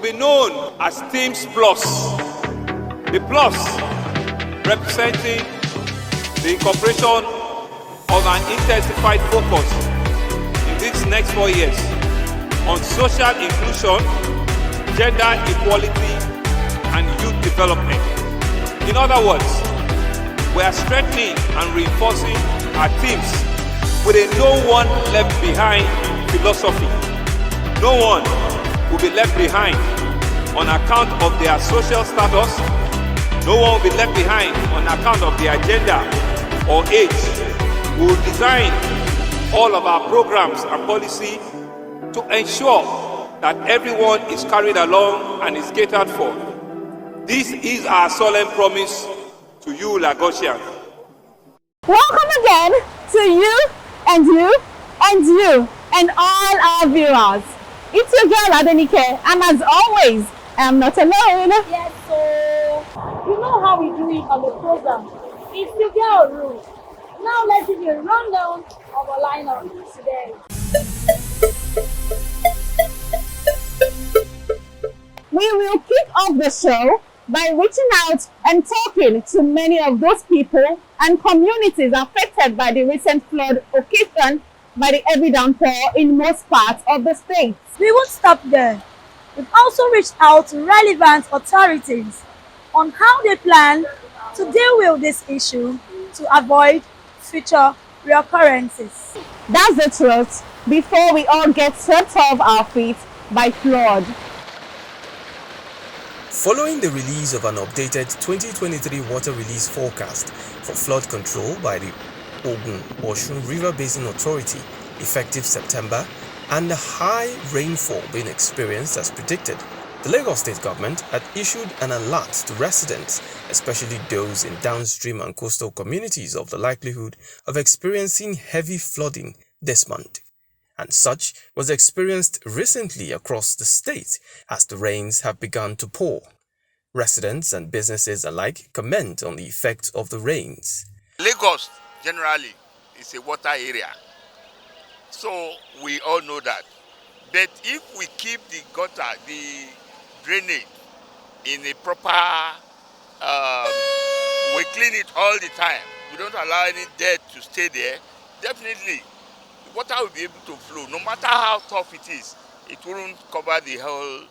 be known as Teams Plus. The Plus representing the incorporation of an intensified focus in these next 4 years on social inclusion, gender equality, and youth development. In other words, we are strengthening and reinforcing our teams with a no one left behind philosophy. No one will be left behind on account of their social status. No one will be left behind on account of their gender or age. We will design all of our programs and policy to ensure that everyone is carried along and is catered for. This is our solemn promise to you, Lagosians. Welcome again to you and you and you and all our viewers. It's your girl Adenike, and as always, I am not alone. Yes, so you know how we do it on the program. It's your girl Ruth. Now let's give you a rundown of our lineup today. We will kick off the show by reaching out and talking to many of those people and communities affected by the recent flood occasioned by the heavy downpour in most parts of the state. We won't stop there. We've also reached out to relevant authorities on how they plan to deal with this issue to avoid future reoccurrences. That's the truth before we all get swept off our feet by flood. Following the release of an updated 2023 water release forecast for flood control by the Okun-Ajah River Basin Authority effective September, and the high rainfall being experienced as predicted, the Lagos State government had issued an alert to residents, especially those in downstream and coastal communities, of the likelihood of experiencing heavy flooding this month. And such was experienced recently across the state as the rains have begun to pour. Residents and businesses alike comment on the effect of the rains. Lagos generally is a water area, so we all know that. But if we keep the gutter, the drainage in a proper, we clean it all the time, we don't allow any dirt to stay there, definitely the water will be able to flow. No matter how tough it is, it won't cover the whole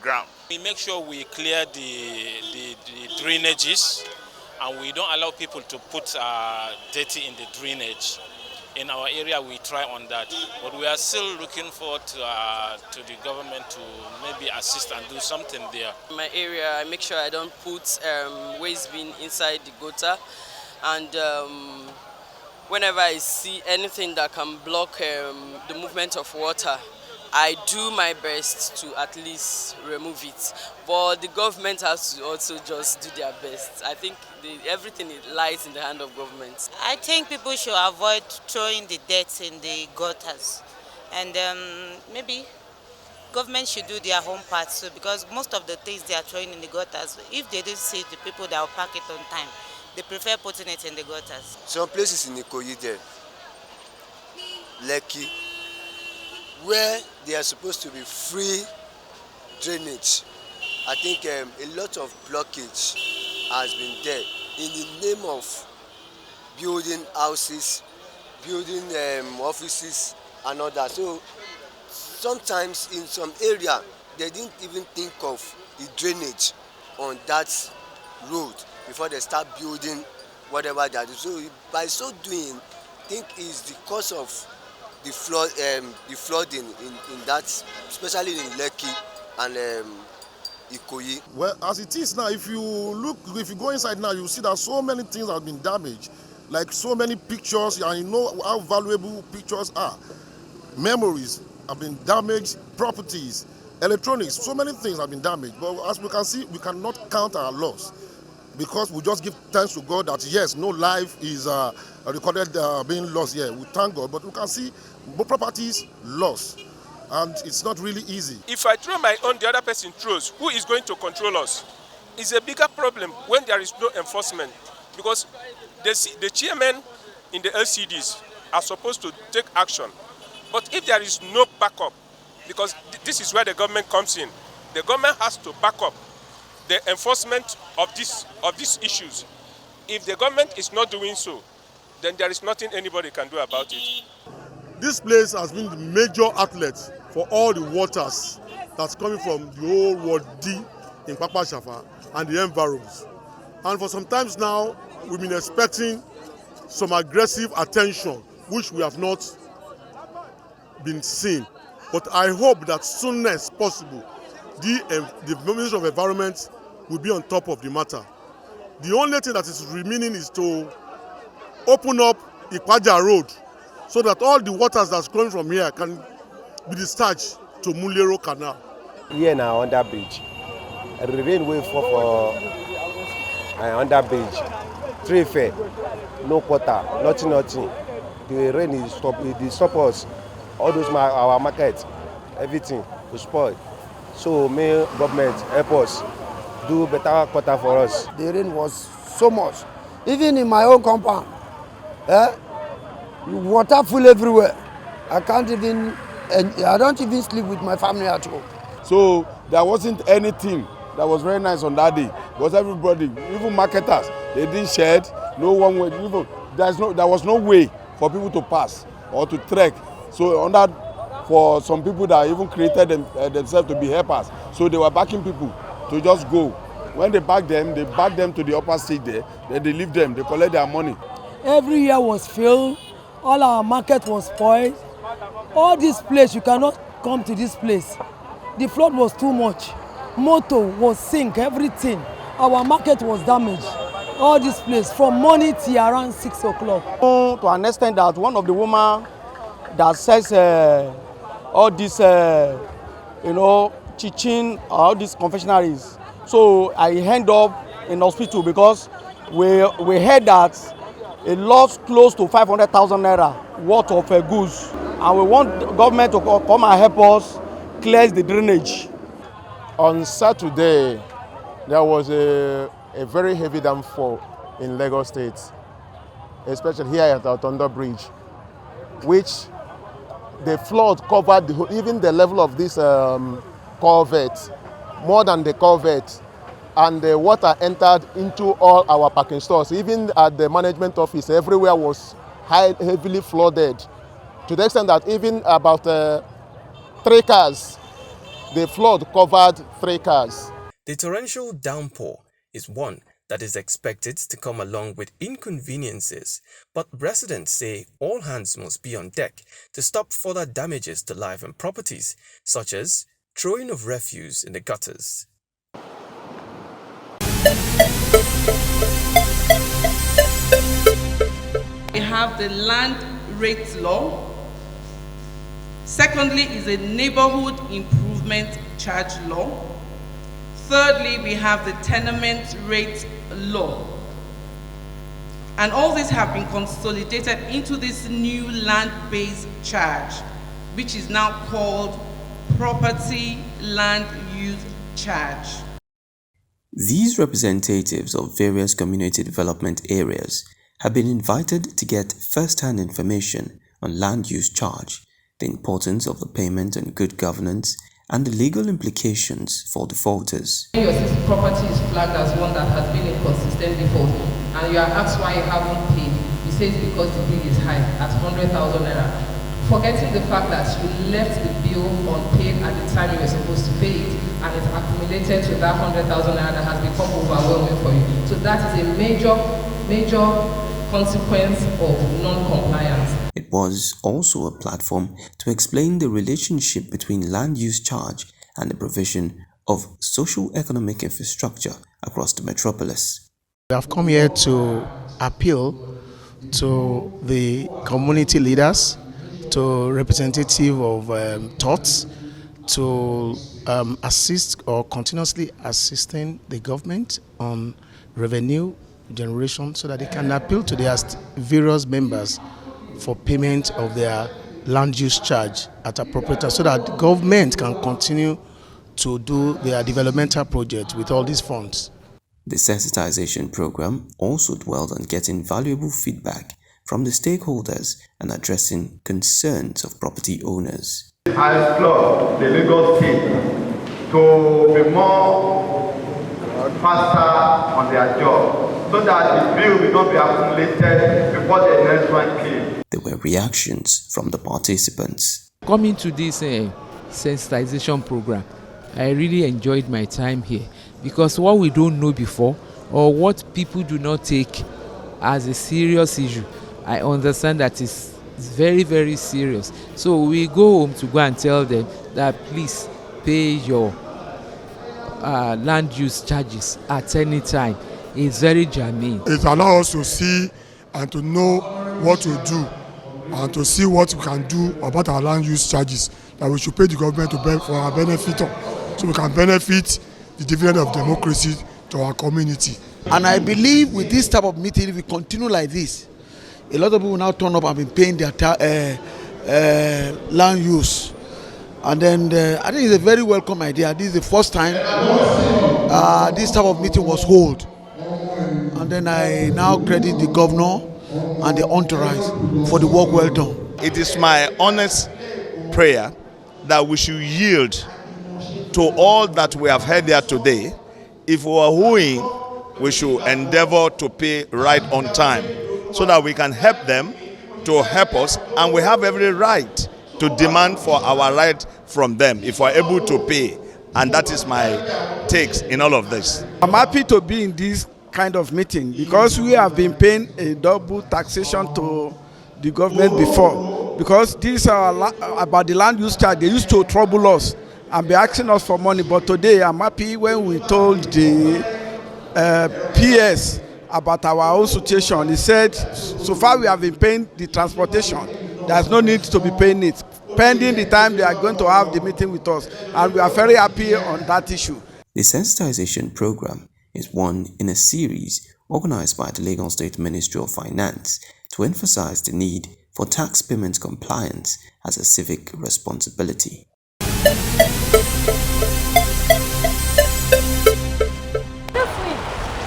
ground. We make sure we clear the drainages, and we don't allow people to put dirty in the drainage. In our area, we try on that, but we are still looking forward to the government to maybe assist and do something there. In my area, I make sure I don't put waste bin inside the gutter, and whenever I see anything that can block the movement of water, I do my best to at least remove it. But the government has to also just do their best. I think everything lies in the hand of government. I think people should avoid throwing the dirt in the gutters. And maybe government should do their own part too, because most of the things they are throwing in the gutters, if they didn't see the people that will pack it on time, they prefer putting it in the gutters. Some places in Ikoyi there, Lekki, where they are supposed to be free drainage, I think a lot of blockage has been there in the name of building houses, building offices and all that. So sometimes in some area they didn't even think of the drainage on that road before they start building whatever they do. So by so doing, I think is the cause of the flooding in that, especially in Lekki and Ikoyi. Well, as it is now, if you go inside now, you see that so many things have been damaged, like so many pictures, and you know how valuable pictures are. Memories have been damaged, properties, electronics, so many things have been damaged. But as we can see, we cannot count our loss, because we just give thanks to God that yes, no life is recorded being lost here. We thank God, but we can see both properties lost, and it's not really easy. If I throw my own, the other person throws, who is going to control us? It's a bigger problem when there is no enforcement, because the chairmen in the LCDs are supposed to take action. But if there is no backup, because this is where the government comes in, the government has to back up the enforcement of these issues. If the government is not doing so, then there is nothing anybody can do about it. This place has been the major outlet for all the waters that's coming from the whole world D in Papa Shafa and the environs. And for some times now, we've been expecting some aggressive attention, which we have not been seen. But I hope that soon as possible, the Ministry of Environment will be on top of the matter. The only thing that is remaining is to open up Okun-Ajah Road so that all the waters that's coming from here can be discharged to Mulero Canal. Here now under bridge. The rain will fall for under bridge. Tree fair, no water, nothing. The rain is stop us. All those our market, everything will spoil. So may government help us do better quarter for us. The rain was so much. Even in my own compound, water full everywhere. I don't even sleep with my family at home. So there wasn't anything that was very nice on that day. Because everybody, even marketers, they didn't shed. No one way. Even there was no way for people to pass or to trek. So for some people that even created themselves to be helpers, so they were backing people to just go. When they back them to the upper stage there. Then they leave them. They collect their money. Every year was filled. All our market was spoiled. All this place, you cannot come to this place. The flood was too much. Motor was sink, everything. Our market was damaged. All this place from morning till around 6 o'clock. To understand that one of the women that says all this, teaching, all these confessionaries. So I end up in hospital because we heard that a loss close to 500,000 naira worth of goods, and we want the government to come and help us clear the drainage. On Saturday, there was a very heavy downfall in Lagos State, especially here at our Thunder Bridge, which the flood covered even the level of this culvert, more than the culvert, and the water entered into all our parking stores. Even at the management office, everywhere was heavily flooded, to the extent that even about 3 cars, the flood covered 3 cars. The torrential downpour is one that is expected to come along with inconveniences, but residents say all hands must be on deck to stop further damages to life and properties, such as throwing of refuse in the gutters. We have the land rates law. Secondly is a neighborhood improvement charge law. Thirdly, we have the tenement rate law. And all these have been consolidated into this new land-based charge, which is now called property land use charge. These representatives of various community development areas have been invited to get first-hand information on land use charge, the importance of the payment and good governance, and the legal implications for defaulters. Your property is flagged as one that has been in consistent default, and you are asked why you haven't paid. You say it's because the bill is high at 100,000 naira. Forgetting the fact that you left the bill unpaid at the time you were supposed to pay it, and it's accumulated to that 100,000 naira that has become overwhelming for you. So that is a major consequence of non-compliance. It was also a platform to explain the relationship between land use charge and the provision of socio-economic infrastructure across the metropolis. We have come here to appeal to the community leaders, to representative of thoughts, to assist or continuously assisting the government on revenue generation so that they can appeal to their various members for payment of their land use charge at appropriate time so that government can continue to do their developmental projects with all these funds. The sensitization program also dwelled on getting valuable feedback from the stakeholders and addressing concerns of property owners. I applaud the Lagos State to be more faster on their job, so that the bill will not be accumulated before the next one came. There were reactions from the participants. Coming to this sensitization program, I really enjoyed my time here, because what we don't know before, or what people do not take as a serious issue, I understand that it's very, very serious. So we go home to go and tell them that please pay your land use charges at any time. It's very germane. It allows us to see and to know what to do, and to see what we can do about our land use charges that we should pay the government for our benefit, so we can benefit the dividend of democracy to our community. And I believe with this type of meeting, if we continue like this, a lot of people now turn up and been paying their land use. And then I think it's a very welcome idea. This is the first time this type of meeting was held. And then I now credit the governor and the entourage for the work well done. It is my honest prayer that we should yield to all that we have heard here today. If we are owing, we should endeavor to pay right on time, so that we can help them to help us, and we have every right to demand for our right from them if we're able to pay. And that is my takes in all of this. I'm happy to be in this kind of meeting, because we have been paying a double taxation to the government before, because these are about the land use charge. They used to trouble us and be asking us for money, but today I'm happy when we told the PS about our own situation. He said so far we have been paying the transportation, there's no need to be paying it, pending the time they are going to have the meeting with us, and we are very happy on that issue. The sensitization program is one in a series organized by the Lagos State Ministry of Finance to emphasize the need for tax payment compliance as a civic responsibility.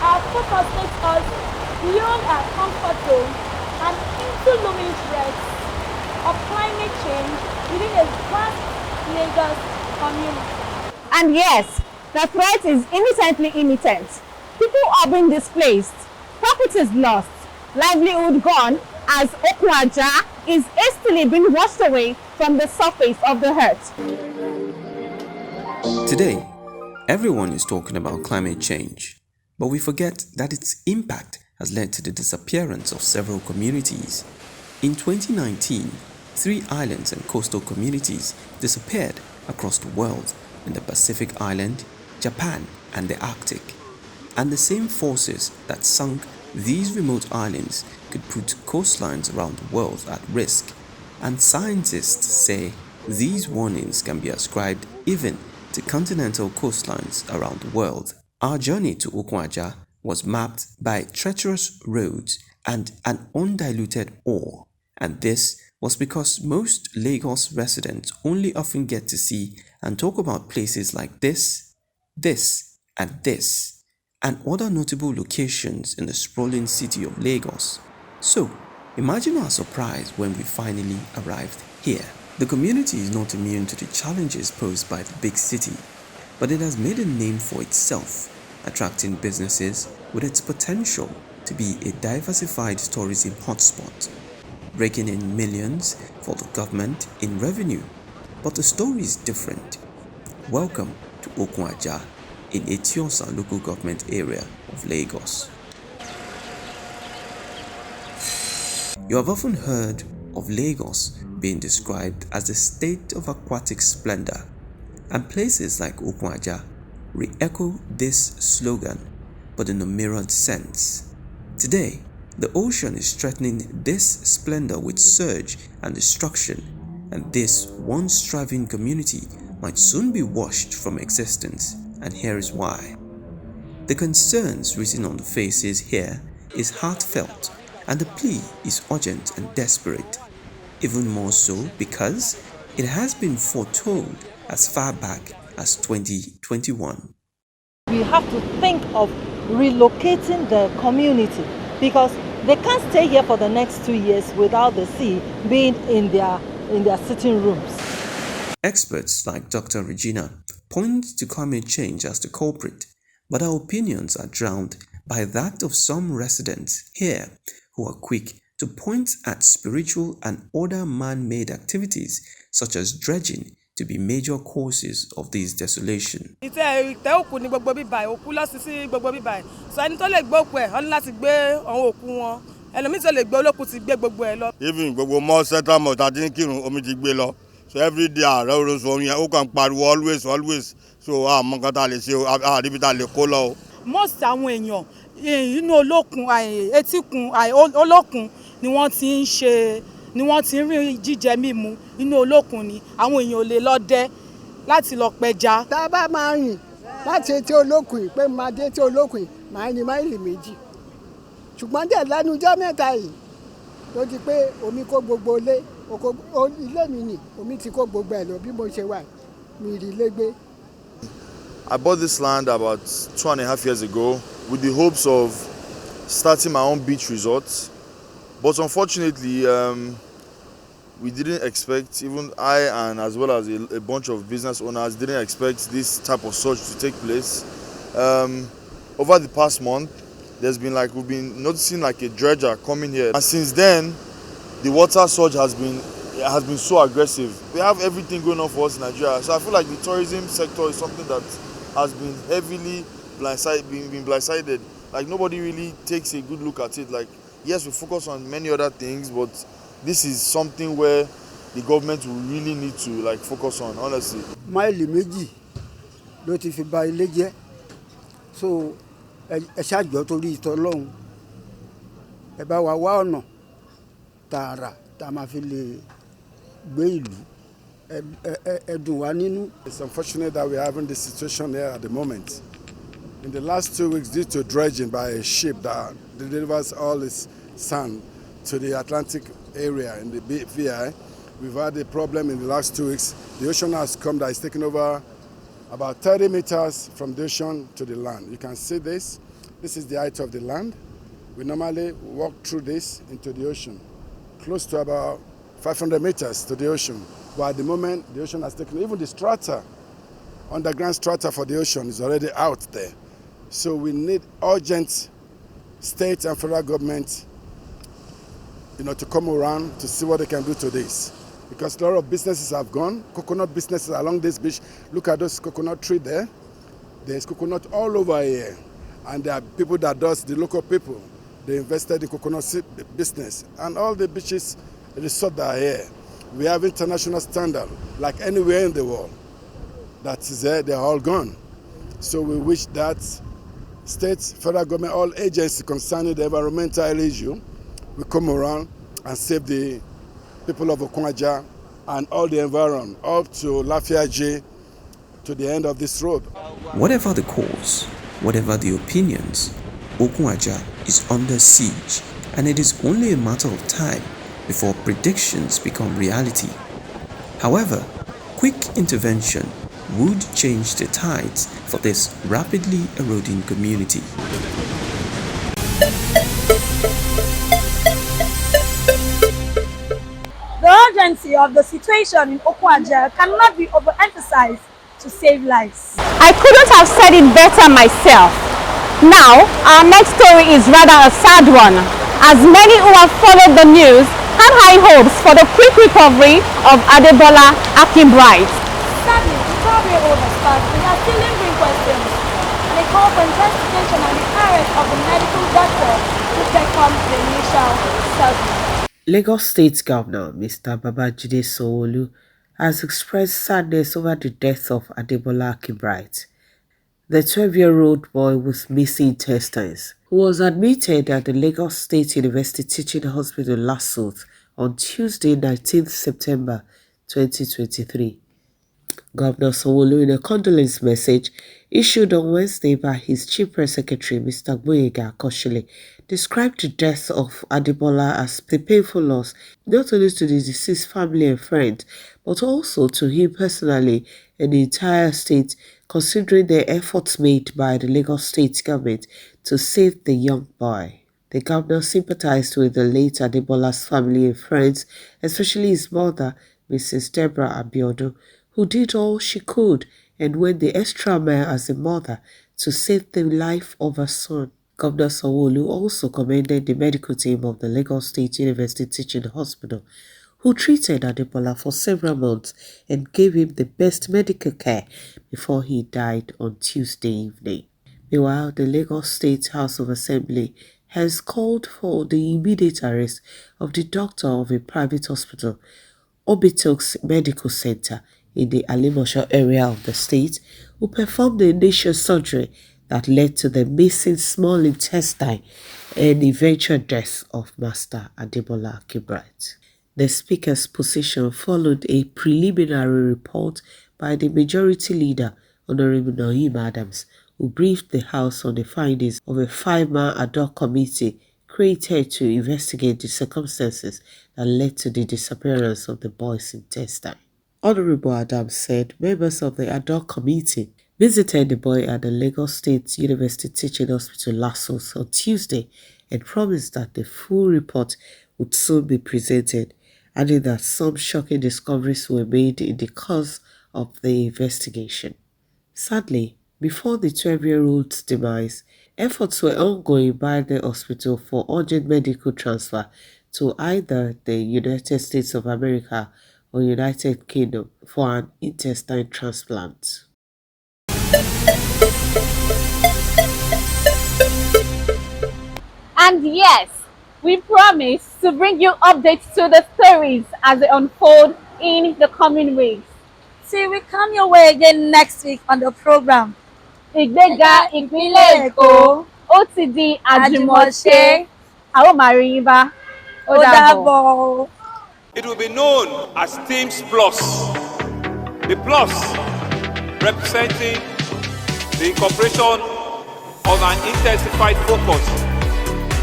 Our focus takes us beyond our comfort zone and into looming threats of climate change within a vast Lagos community. And yes, the threat is innocently imminent. People are being displaced, properties lost, livelihood gone, as Okun-Ajah is hastily being washed away from the surface of the earth. Today, everyone is talking about climate change, but we forget that its impact has led to the disappearance of several communities. In 2019, 3 islands and coastal communities disappeared across the world in the Pacific Island, Japan, and the Arctic. And the same forces that sunk these remote islands could put coastlines around the world at risk. And scientists say these warnings can be ascribed even to continental coastlines around the world. Our journey to Okun-Ajah was mapped by treacherous roads and an undiluted awe. And this was because most Lagos residents only often get to see and talk about places like this, and other notable locations in the sprawling city of Lagos. So, imagine our surprise when we finally arrived here. The community is not immune to the challenges posed by the big city, but it has made a name for itself, attracting businesses with its potential to be a diversified tourism hotspot, raking in millions for the government in revenue. But the story is different. Welcome to Okun-Ajah in Etiosa local government area of Lagos. You have often heard of Lagos being described as the state of aquatic splendor, and places like Okun-Ajah re-echo this slogan, but in a mirrored sense. Today, the ocean is threatening this splendor with surge and destruction, and this once thriving community might soon be washed from existence, and here is why. The concerns written on the faces here is heartfelt, and the plea is urgent and desperate, even more so because it has been foretold as far back as 2021. We have to think of relocating the community, because they can't stay here for the next 2 years without the sea being in their sitting rooms. Experts like Dr. Regina point to climate change as the culprit, but our opinions are drowned by that of some residents here who are quick to point at spiritual and other man-made activities such as dredging to be major causes of this desolation. ìtẹ́ òkú ní gbogbo bíbà òkú lọ sí sí gbogbo bíbà sọ ẹni tó lè gbé òkú ẹ̀ ọ́n ní láti gbé àwọn òkú wọn ẹlòmíì tó lè gbé olókùn ti gbé gbogbo ẹ̀ lọ. even gbogbo mọ́ central mosque àti kírun omi ti gbé lọ so every day ààrẹ oṣù omi yẹn ó kàn pariwo always so àmọ́ nǹkan tá a lè ṣe àríbi tá a lè kó lọ. most àwọn èèyàn inú olókun etíkun olókun ni wọ́n ti ń ṣe ni wọ́n ti ń rí jíjẹ mímu inú olókun ni àwọn èèyàn ò lè lọ dẹ láti lọ pẹja. tá a bá máa rìn láti etí olókun yìí pé máa dé etí olókun yìí máa ní máìlì méjì ṣùgbọ́n díẹ̀ lẹ́nu ọjọ́ mẹ́ta yìí ló di pé omi kó gbogbo ilé mi nì omi ti kó gbogbo ẹ̀ lọ bí mo ṣe wà mi rí ilé gbé. I bought this land about 2.5 years ago with the hopes of starting my own beach resort. But unfortunately, we didn't expect, even I and as well as a bunch of business owners didn't expect this type of surge to take place. Over the past month, we've been noticing like a dredger coming here. And since then, the water surge has been so aggressive. We have everything going on for us in Nigeria. So I feel like the tourism sector is something that has been heavily blindsided. Like nobody really takes a good look at it. Like, yes, we focus on many other things, but this is something where the government will really need to like focus on, honestly. Máìlì méjì ló ti fi ba ilé jẹ́. So ẹ ṣáàjọ torí ìtọ́lọ́hún ẹ bá wa wá ọ̀nà tààrà tá a máa fi lè gbé ìlú ẹ dùn wá nínú. It's unfortunate that we're having this situation here at the moment. In the last 2 weeks, due to dredging by a ship that delivers all its sand to the Atlantic area in the VI, we've had a problem in the last 2 weeks. The ocean has come that is taking over about 30 meters from the ocean to the land. You can see this. This is the height of the land. We normally walk through this into the ocean, close to about 500 meters to the ocean. But at the moment, the ocean has taken, even the strata, underground strata for the ocean is already out there. So we need urgent state and federal government, to come around to see what they can do to this. Because a lot of businesses have gone, coconut businesses along this beach. Look at those coconut trees there. There's coconut all over here. And there are people that does, the local people, they invested in coconut business. And all the beaches, resort that are here. We have international standard, like anywhere in the world. That is there, they're all gone. So we wish that state, federal government, all agencies concerning the environmental issue will come around and save the people of Okun-Ajah and all the environment up to Lafiaje to the end of this road. Whatever the cause, whatever the opinions, Okun-Ajah is under siege, and it is only a matter of time before predictions become reality. However, quick intervention would change the tides for this rapidly eroding community. The urgency of the situation in Okun-Ajah cannot be overemphasized to save lives. I couldn't have said it better myself. Now, our next story is rather a sad one, as many who have followed the news had high hopes for the quick recovery of Adebola Akin-Bright. Sadly, the recovery has passed, and there are still lingering questions, and a call for investigation and the arrest of the medical doctor who performed the initial surgery. Lagos State Governor Mr. Babajide Sanwo-Olu has expressed sadness over the death of Adebola Akin-Bright, the 12-year-old boy with missing intestines, who was admitted at the Lagos State University Teaching Hospital LASUTH on Tuesday, 19th September 2023. Governor Sanwo-Olu, in a condolence message issued on Wednesday by his Chief Press Secretary, Mr. Gboyega Akosile, described the death of Adebola as a painful loss, not only to the deceased family and friends, but also to him personally and the entire state, considering the efforts made by the Lagos State government to save the young boy. The governor sympathized with the late Adebola's family and friends, especially his mother, Mrs. Deborah Abiodun, who did all she could and went the extra mile as a mother to save the life of her son. Governor Sanwo-Olu also commended the medical team of the Lagos State University Teaching Hospital, who treated Adebola for several months and gave him the best medical care before he died on Tuesday evening. Meanwhile, the Lagos State House of Assembly has called for the immediate arrest of the doctor of a private hospital, Obitoks Medical Center, in the Alimosho area of the state, who performed the initial surgery that led to the missing small intestine and eventual death of Master Adebola Akin-Bright. The Speaker's position followed a preliminary report by the Majority Leader, Honorable Naim Adams, who briefed the House on the findings of a 5-man ad hoc committee created to investigate the circumstances that led to the disappearance of the boy's intestine. Honorable Adams said members of the ad hoc committee visited the boy at the Lagos State University Teaching Hospital LASUS on Tuesday and promised that the full report would soon be presented, adding that some shocking discoveries were made in the course of the investigation. Sadly, before the 12-year-old's demise, efforts were ongoing by the hospital for urgent medical transfer to either the United States of America or United Kingdom for an intestine transplant. And yes, we promise to bring you updates to the stories as they unfold in the coming weeks. Till we come your way again next week on the program. Ìgbéga ìpínlẹ̀ Èkó ó ti di àjùmọ̀ṣe. A ó máa rí yín bá. Ó dàbọ̀. It will be known as Teams Plus. The Plus representing the incorporation of an intensified focus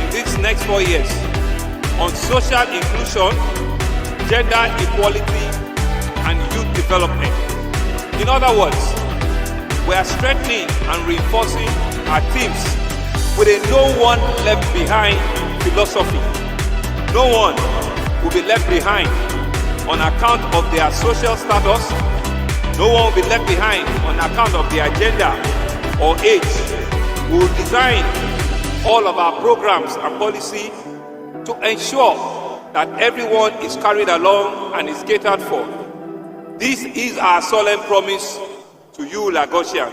in these next 4 years on social inclusion, gender equality, and youth development. In other words, we are strengthening and reinforcing our teams with a no one left behind philosophy. No one will be left behind on account of their social status. No one will be left behind on account of their gender or age. We will design all of our programs and policy to ensure that everyone is carried along and is catered for. This is our solemn promise to you, Lagosians.